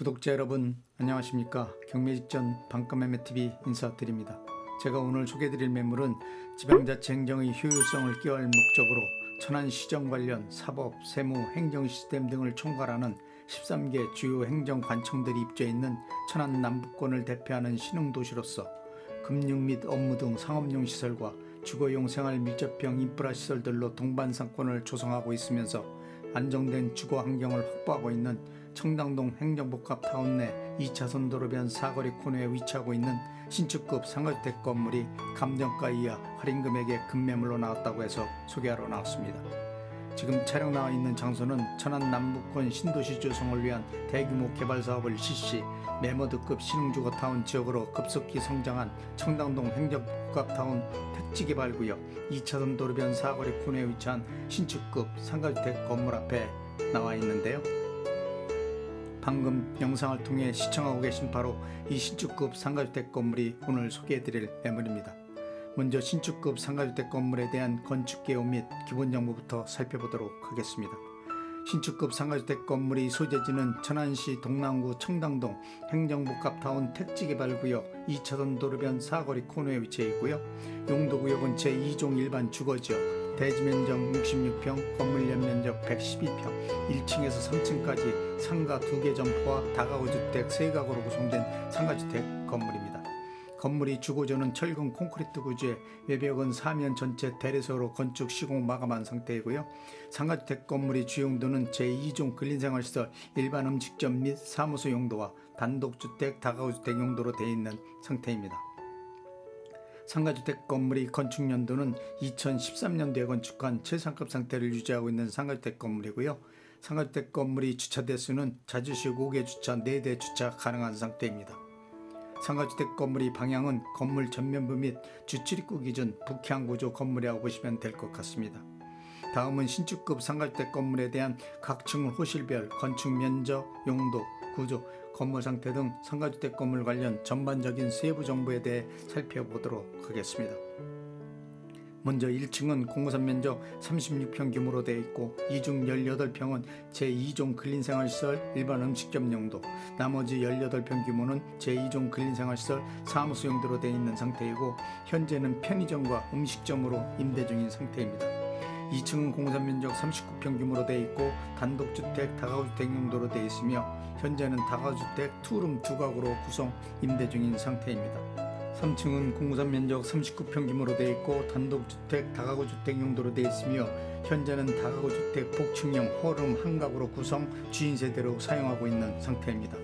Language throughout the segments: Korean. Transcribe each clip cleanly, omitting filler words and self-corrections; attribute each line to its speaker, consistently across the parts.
Speaker 1: 구독자 여러분 안녕하십니까. 경매 직전 반가매매TV 인사드립니다. 제가 오늘 소개해드릴 매물은 지방자치 행정의 효율성을 기여할 목적으로 천안시정 관련 사법, 세무, 행정 시스템 등을 총괄하는 13개 주요 행정관청들이 입주해 있는 천안 남부권을 대표하는 신흥도시로서 금융 및 업무 등 상업용 시설과 주거용 생활 밀접형 인프라 시설들로 동반상권을 조성하고 있으면서 안정된 주거 환경을 확보하고 있는 청담동 행정복합타운 내 2차선 도로변 사거리 코너에 위치하고 있는 신축급 상가주택 건물이 감정가 이하 할인금액의 급매물로 나왔다고 해서 소개하러 나왔습니다. 지금 촬영 나와 있는 장소는 천안 남부권 신도시 조성을 위한 대규모 개발 사업을 실시, 매머드급 신흥주거타운 지역으로 급속히 성장한 청담동 행정복합타운 택지개발구역 2차선 도로변 사거리 코너에 위치한 신축급 상가주택 건물 앞에 나와 있는데요. 방금 영상을 통해 시청하고 계신 바로 이 신축급 상가주택 건물이 오늘 소개해드릴 매물입니다. 먼저 신축급 상가주택 건물에 대한 건축개요 및 기본 정보부터 살펴보도록 하겠습니다. 신축급 상가주택 건물의 소재지는 천안시 동남구 청담동 행정복합타운 택지개발구역 2차선 도로변 사거리 코너에 위치해 있고요. 용도구역은 제2종 일반 주거지역, 대지면적 66평, 건물 연면적 112평, 1층에서 3층까지 상가 2개 점포와 다가구 주택 3가구로 구성된 상가주택 건물입니다. 건물이 주거조는 철근 콘크리트 구조에 외벽은 사면 전체 대리석으로 건축 시공 마감한 상태이고요. 상가주택 건물의 주용도는 제2종 근린생활시설, 일반 음식점 및 사무소 용도와 단독주택, 다가구주택 용도로 되어 있는 상태입니다. 상가주택 건물의 건축연도는 2013년도에 건축한 최상급 상태를 유지하고 있는 상가주택 건물이고요. 상가주택 건물의 주차 대수는 자주식 5개 주차 4대 주차 가능한 상태입니다. 상가주택 건물의 방향은 건물 전면부 및 주출입구 기준 북향 구조 건물이라고 보시면 될 것 같습니다. 다음은 신축급 상가주택 건물에 대한 각 층 호실별 건축 면적, 용도, 구조, 건물 상태 등 상가주택 건물 관련 전반적인 세부 정보에 대해 살펴보도록 하겠습니다. 먼저 1층은 공사 면적 36평 규모로 되어 있고 이 중 18평은 제2종 근린생활시설 일반 음식점 용도, 나머지 18평 규모는 제2종 근린생활시설 사무소 용도로 되어 있는 상태이고 현재는 편의점과 음식점으로 임대 중인 상태입니다. 2층은 공사 면적 39평 규모로 되어 있고 단독주택, 다가구주택 용도로 되어 있으며 현재는 다가구주택 투룸 2가구로 구성 임대 중인 상태입니다. 3층은 공사 면적 39평 규모로 되어 있고 단독주택, 다가구주택 용도로 되어 있으며 현재는 다가구주택 복층형 홀룸 1가구로 구성 주인 세대로 사용하고 있는 상태입니다.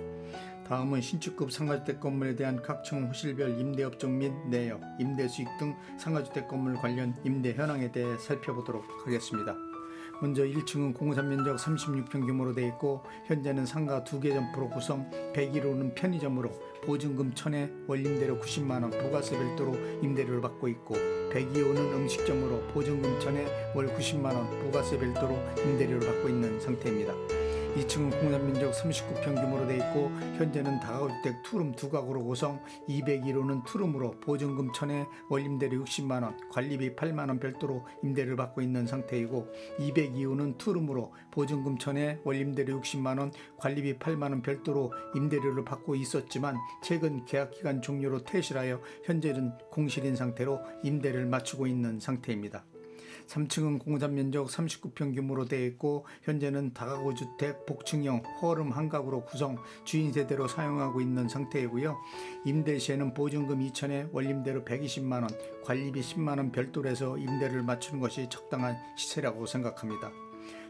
Speaker 1: 다음은 신축급 상가주택 건물에 대한 각층 호실별 임대업종 및 내역, 임대수익 등 상가주택 건물 관련 임대 현황에 대해 살펴보도록 하겠습니다. 먼저 1층은 공사 면적 36평 규모로 되어 있고 현재는 상가 2개 점포로 구성 101호는 편의점으로 보증금 1000에 월임대료 90만원 부가세 별도로 임대료를 받고 있고 102호는 음식점으로 보증금 1000에 월 90만원 부가세 별도로 임대료를 받고 있는 상태입니다. 2층은 공사 면적 39평 규모로 되어 있고 현재는 다가구주택 투룸 2가구로 구성 201호는 투룸으로 보증금 1000에 월임대료 60만원, 관리비 8만원 별도로 임대료를 받고 있는 상태이고 202호는 투룸으로 보증금 1000에 월임대료 60만원, 관리비 8만원 별도로 임대료를 받고 있었지만 최근 계약기간 종료로 퇴실하여 현재는 공실인 상태로 임대를 마치고 있는 상태입니다. 3층은 공사 면적 39평 규모로 되어 있고 현재는 다가구 주택 복층형 홀룸 1가구로 구성 주인 세대로 사용하고 있는 상태이고요. 임대 시에는 보증금 2천에 월임대료 120만원, 관리비 10만원 별도로 해서 임대를 맞추는 것이 적당한 시세라고 생각합니다.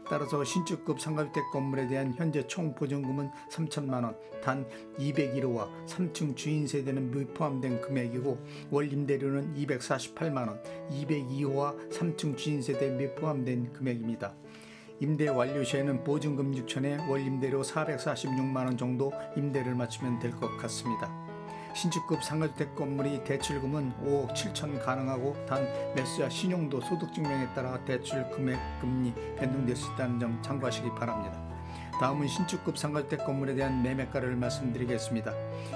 Speaker 1: 따라서 신축급 상가주택 건물에 대한 현재 총 보증금은 3천만원, 단 201호와 3층 주인 세대는 미포함된 금액이고 월 임대료는 248만원, 202호와 3층 주인 세대 미포함된 금액입니다. 임대 완료 시에는 보증금 6천에 월 임대료 446만원 정도 임대를 맞추면 될 것 같습니다. 신축급 상가주택 건물이 대출금은 5억 7천 가능하고 단 매수자 신용도 소득증명에 따라 대출 금액 금리 변동될 수 있다는 점 참고하시기 바랍니다. 다음은 신축급 상가주택 건물에 대한 매매가를 말씀드리겠습니다.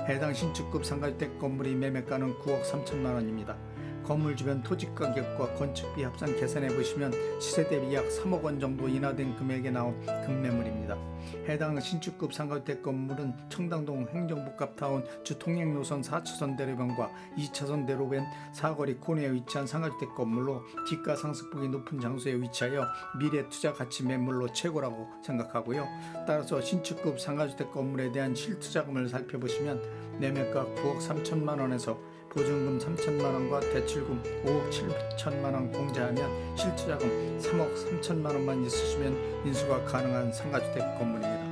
Speaker 1: 해당 신축급 상가주택 건물의 매매가는 9억 3천만 원입니다. 건물 주변 토지 가격과 건축비 합산 계산해 보시면 시세 대비 약 3억 원 정도 인하된 금액에 나온 급매물입니다. 해당 신축급 상가주택 건물은 청담동 행정복합타운 주 통행노선 4차선 대로변과 2차선 대로변 사거리 코너에 위치한 상가주택 건물로 기가 상승폭이 높은 장소에 위치하여 미래 투자 가치 매물로 최고라고 생각하고요. 따라서 신축급 상가주택 건물에 대한 실투자금을 살펴보시면 매매가 9억 3천만 원에서 보증금 3천만 원과 대출금 5억 7천만 원 공제하면 실투자금 3억 3천만 원만 있으시면 인수가 가능한 상가주택 건물입니다.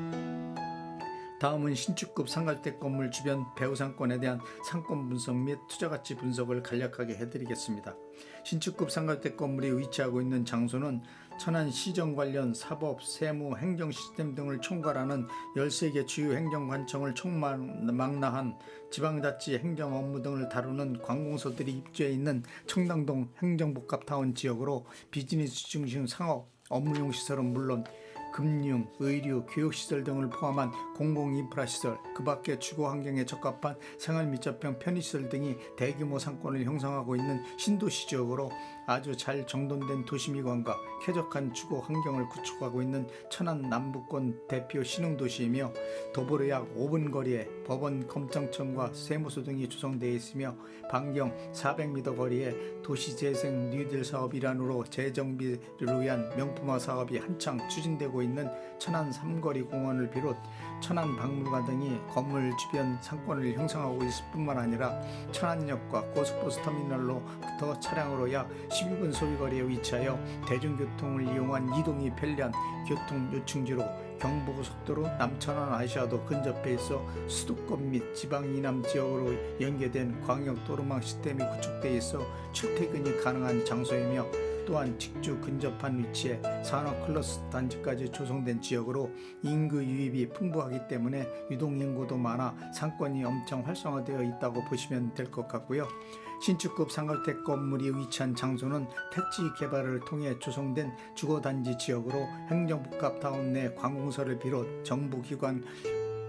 Speaker 1: 다음은 신축급 상가주택 건물 주변 배후 상권에 대한 상권 분석 및 투자가치 분석을 간략하게 해드리겠습니다. 신축급 상가주택 건물이 위치하고 있는 장소는 천안 시정 관련 사법, 세무, 행정 시스템 등을 총괄하는 13개 주요 행정관청을 총망라한 지방자치 행정 업무 등을 다루는 관공서들이 입주해 있는 청담동 행정복합타운 지역으로 비즈니스 중심 상업, 업무용 시설은 물론 금융, 의류, 교육시설 등을 포함한 공공인프라시설, 그 밖에 주거 환경에 적합한 생활밀접형 편의시설 등이 대규모 상권을 형성하고 있는 신도시 지역으로 아주 잘 정돈된 도시미관과 쾌적한 주거 환경을 구축하고 있는 천안 남부권 대표 신흥도시이며 도보로 약 5분 거리에 법원, 검찰청과 세무서 등이 조성되어 있으며 반경 400m 거리에 도시재생 뉴딜 사업 일환으로 재정비를 위한 명품화 사업이 한창 추진되고 있는 천안 삼거리 공원을 비롯 천안 박물관 등이 건물 주변 상권을 형성하고 있을 뿐만 아니라 천안역과 고속버스 터미널로부터 차량으로 약 12분 소비거리에 위치하여 대중교통을 이용한 이동이 편리한 교통 요충지로 경부고속도로 남천안 아시아도 근접해 있어 수도권 및 지방 이남 지역으로 연계된 광역도로망 시스템이 구축되어 있어 출퇴근이 가능한 장소이며 또한 직주 근접한 위치에 산업클러스터 단지까지 조성된 지역으로 인구 유입이 풍부하기 때문에 유동인구도 많아 상권이 엄청 활성화되어 있다고 보시면 될 것 같고요. 신축급 상가주택 건물이 위치한 장소는 택지 개발을 통해 조성된 주거단지 지역으로 행정복합타운 내 관공서를 비롯 정부기관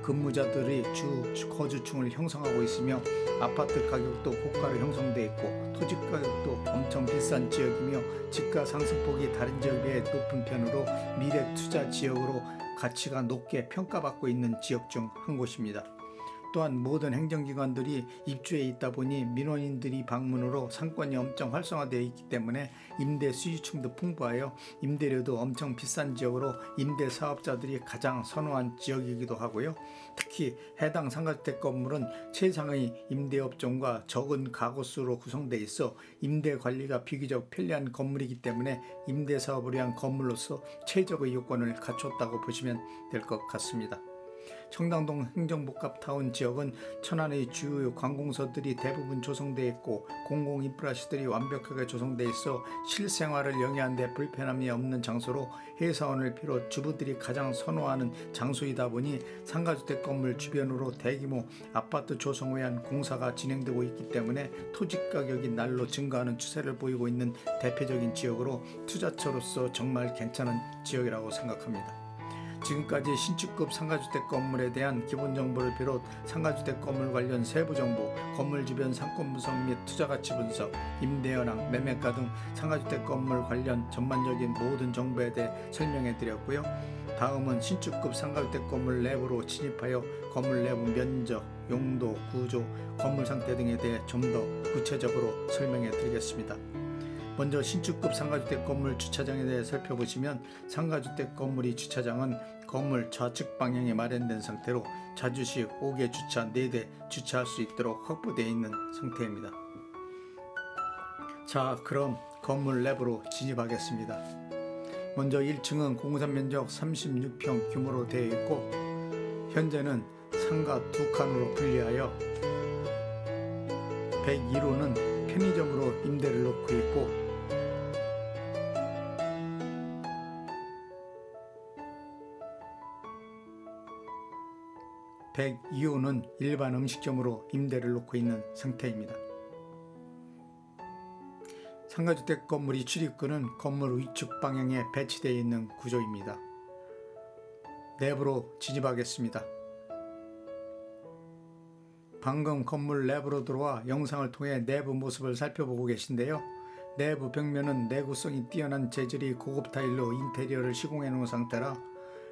Speaker 1: 근무자들이 주 거주층을 형성하고 있으며 아파트 가격도 고가로 형성돼 있고 토지 가격도 엄청 비싼 지역이며 집가 상승폭이 다른 지역에 비해 높은 편으로 미래 투자 지역으로 가치가 높게 평가받고 있는 지역 중 한 곳입니다. 또한 모든 행정기관들이 입주해 있다 보니 민원인들이 방문으로 상권이 엄청 활성화되어 있기 때문에 임대 수요층도 풍부하여 임대료도 엄청 비싼 지역으로 임대 사업자들이 가장 선호한 지역이기도 하고요. 특히 해당 상가주택 건물은 최상의 임대업종과 적은 가구수로 구성되어 있어 임대 관리가 비교적 편리한 건물이기 때문에 임대 사업을 위한 건물로서 최적의 요건을 갖췄다고 보시면 될 것 같습니다. 청담동 행정복합타운 지역은 천안의 주요 관공서들이 대부분 조성되어 있고 공공인프라시설이 완벽하게 조성되어 있어 실생활을 영위하는 데 불편함이 없는 장소로 회사원을 비롯 주부들이 가장 선호하는 장소이다 보니 상가주택 건물 주변으로 대규모 아파트 조성을 위한 공사가 진행되고 있기 때문에 토지 가격이 날로 증가하는 추세를 보이고 있는 대표적인 지역으로 투자처로서 정말 괜찮은 지역이라고 생각합니다. 지금까지 신축급 상가주택 건물에 대한 기본 정보를 비롯 상가주택 건물 관련 세부 정보, 건물 주변 상권 분석 및 투자가치 분석, 임대 현황, 매매가 등 상가주택 건물 관련 전반적인 모든 정보에 대해 설명해 드렸고요. 다음은 신축급 상가주택 건물 내부로 진입하여 건물 내부 면적, 용도, 구조, 건물 상태 등에 대해 좀 더 구체적으로 설명해 드리겠습니다. 먼저 신축급 상가주택 건물 주차장에 대해 살펴보시면 상가주택 건물이 주차장은 건물 좌측 방향에 마련된 상태로 자주식 5개 주차 4대 주차할 수 있도록 확보되어 있는 상태입니다. 자, 그럼 건물 내부로 진입하겠습니다. 먼저 1층은 공산 면적 36평 규모로 되어 있고 현재는 상가 2칸으로 분리하여 101호는 편의점으로 임대를 놓고 있고 102호는 일반 음식점으로 임대를 놓고 있는 상태입니다. 상가주택 건물이 출입구는 건물 위축 방향에 배치되어 있는 구조입니다. 내부로 진입하겠습니다. 방금 건물 내부로 들어와 영상을 통해 내부 모습을 살펴보고 계신데요. 내부 벽면은 내구성이 뛰어난 재질이 고급 타일로 인테리어를 시공해 놓은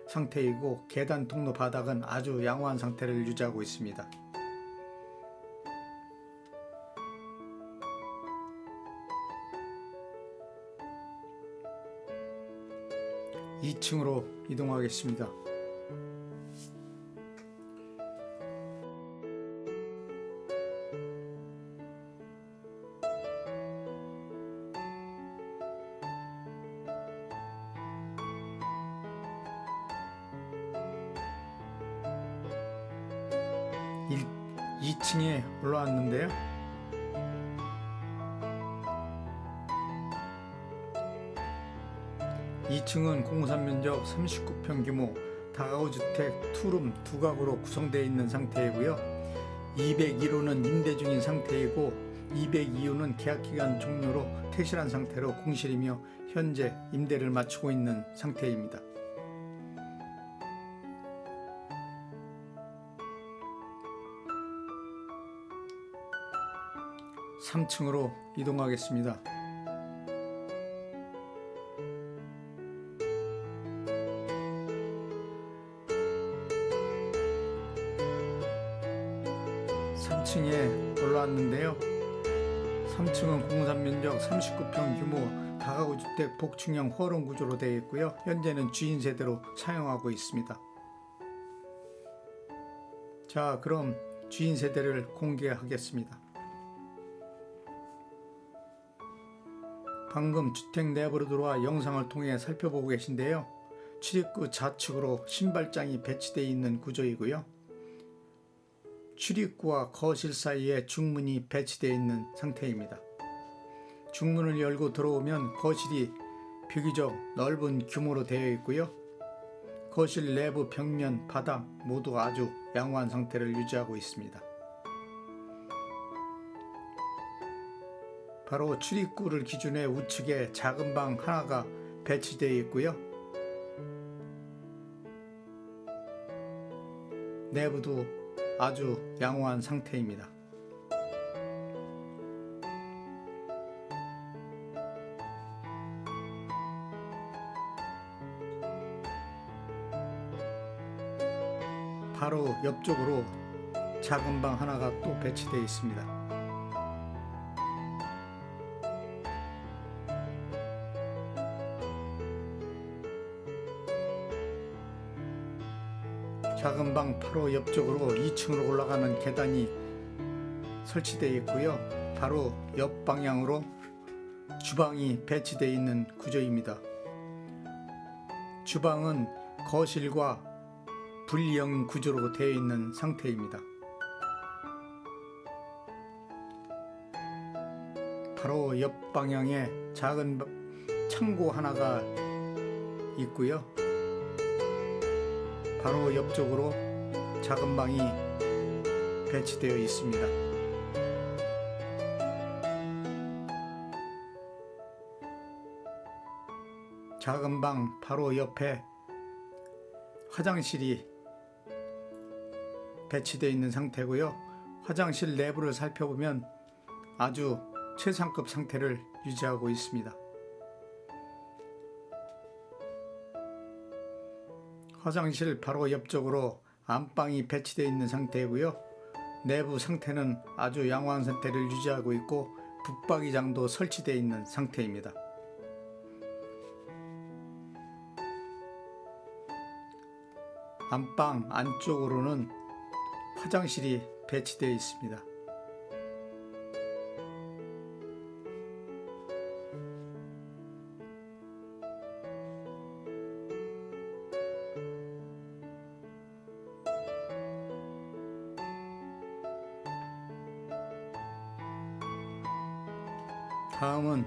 Speaker 1: 상태이고 계단 통로 바닥은 아주 양호한 상태를 유지하고 있습니다. 2층으로 이동하겠습니다. 2층에 올라왔는데요. (2층은) 공산 면적 39평 규모 다가구 주택 투룸 2가구로 구성되어 있는 상태이고요. 201호는 임대 중인 상태이고 202호는 계약기간 종료로 퇴실한 상태로 공실이며 현재 임대를 마치고 있는 상태입니다. 3층으로 이동하겠습니다. 3층에 올라왔는데요. 3층은 공산 면적 39평 규모 다가구 주택 복층형 호론 구조로 되어 있고요. 현재는 주인 세대로 사용하고 있습니다. 자, 그럼 주인 세대를 공개하겠습니다. 방금 주택 내부로 들어와 영상을 통해 살펴보고 계신데요. 출입구 좌측으로 신발장이 배치되어 있는 구조이고요. 출입구와 거실 사이에 중문이 배치되어 있는 상태입니다. 중문을 열고 들어오면 거실이 비교적 넓은 규모로 되어 있고요. 거실 내부 벽면, 바닥 모두 아주 양호한 상태를 유지하고 있습니다. 바로 출입구를 기준에 우측에 작은 방 하나가 배치되어 있고요. 내부도 아주 양호한 상태입니다. 바로 옆쪽으로 작은 방 하나가 또 배치되어 있습니다. 작은 방 바로 옆쪽으로 2층으로 올라가는 계단이 설치되어 있고요. 바로 옆 방향으로 주방이 배치되어 있는 구조입니다. 주방은 거실과 분리형 구조로 되어 있는 상태입니다. 바로 옆 방향에 작은 창고 하나가 있고요. 바로 옆쪽으로 작은 방이 배치되어 있습니다. 작은 방 바로 옆에 화장실이 배치되어 있는 상태고요. 화장실 내부를 살펴보면 아주 최상급 상태를 유지하고 있습니다. 화장실 바로 옆쪽으로 안방이 배치되어 있는 상태이고요. 내부 상태는 아주 양호한 상태를 유지하고 있고 붙박이장도 설치되어 있는 상태입니다. 안방 안쪽으로는 화장실이 배치되어 있습니다. 다음은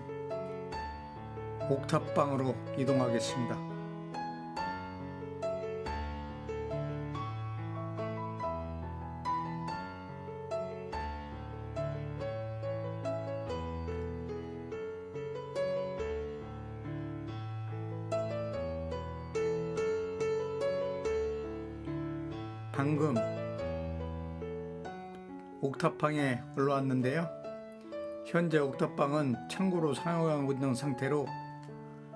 Speaker 1: 옥탑방으로 이동하겠습니다. 방금 옥탑방에 올라왔는데요. 현재 옥탑방은 창고로 사용하고 있는 상태로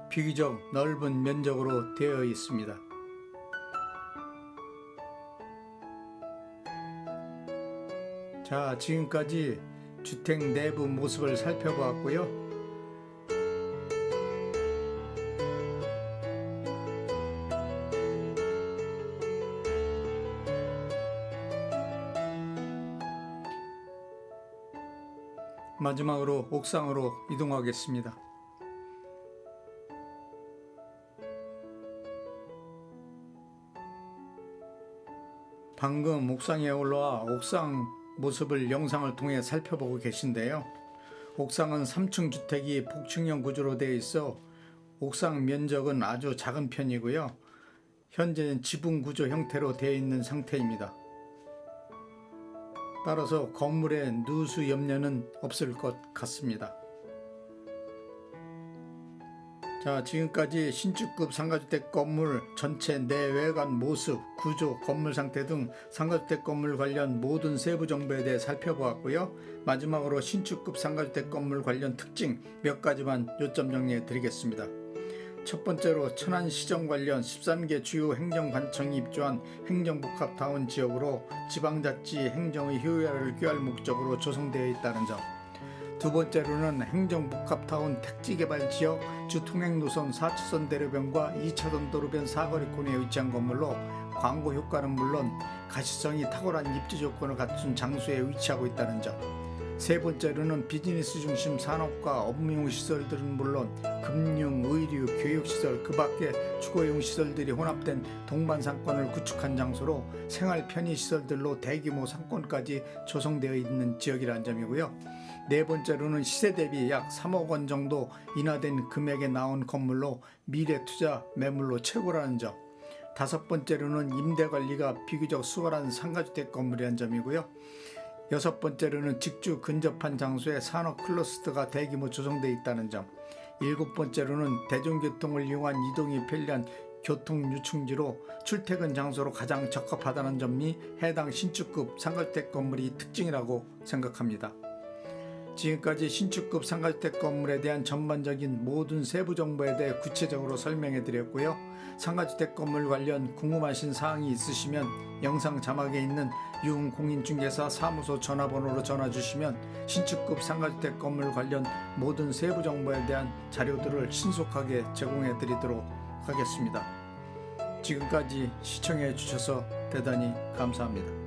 Speaker 1: 비교적 넓은 면적으로 되어 있습니다. 자, 지금까지 주택 내부 모습을 살펴보았고요. 마지막으로 옥상으로 이동하겠습니다. 방금 옥상에 올라와 옥상 모습을 영상을 통해 살펴보고 계신데요. 옥상은 3층 주택이 복층형 구조로 되어 있어 옥상 면적은 아주 작은 편이고요. 현재는 지붕 구조 형태로 되어 있는 상태입니다. 따라서 건물에 누수 염려는 없을 것 같습니다. 자, 지금까지 신축급 상가주택 건물 전체 내외관 모습, 구조, 건물 상태 등 상가주택 건물 관련 모든 세부 정보에 대해 살펴보았고요. 마지막으로 신축급 상가주택 건물 관련 특징 몇 가지만 요점 정리해 드리겠습니다. 첫 번째로 천안시정 관련 13개 주요 행정관청이 입주한 행정복합타운 지역으로 지방자치 행정의 효율화를 꾀할 목적으로 조성되어 있다는 점. 두 번째로는 행정복합타운 택지개발지역 주통행노선 4차선 대로변과 2차선 도로변 사거리권에 위치한 건물로 광고 효과는 물론 가시성이 탁월한 입지 조건을 갖춘 장소에 위치하고 있다는 점. 세 번째로는 비즈니스 중심 산업과 업무용 시설들은 물론 금융, 의류, 교육시설, 그 밖에 주거용 시설들이 혼합된 동반 상권을 구축한 장소로 생활 편의 시설들로 대규모 상권까지 조성되어 있는 지역이라는 점이고요. 네 번째로는 시세 대비 약 3억 원 정도 인하된 금액에 나온 건물로 미래 투자 매물로 최고라는 점. 다섯 번째로는 임대 관리가 비교적 수월한 상가주택 건물이라는 점이고요. 여섯 번째로는 직주 근접한 장소에 산업 클러스터가 대규모 조성되어 있다는 점. 일곱 번째로는 대중교통을 이용한 이동이 편리한 교통 유충지로 출퇴근 장소로 가장 적합하다는 점이 해당 신축급 상가주택 건물이 특징이라고 생각합니다. 지금까지 신축급 상가주택 건물에 대한 전반적인 모든 세부 정보에 대해 구체적으로 설명해 드렸고요. 상가주택 건물 관련 궁금하신 사항이 있으시면 영상 자막에 있는 유흥공인중개사 사무소 전화번호로 전화 주시면 신축급 상가주택 건물 관련 모든 세부 정보에 대한 자료들을 신속하게 제공해 드리도록 하겠습니다. 지금까지 시청해 주셔서 대단히 감사합니다.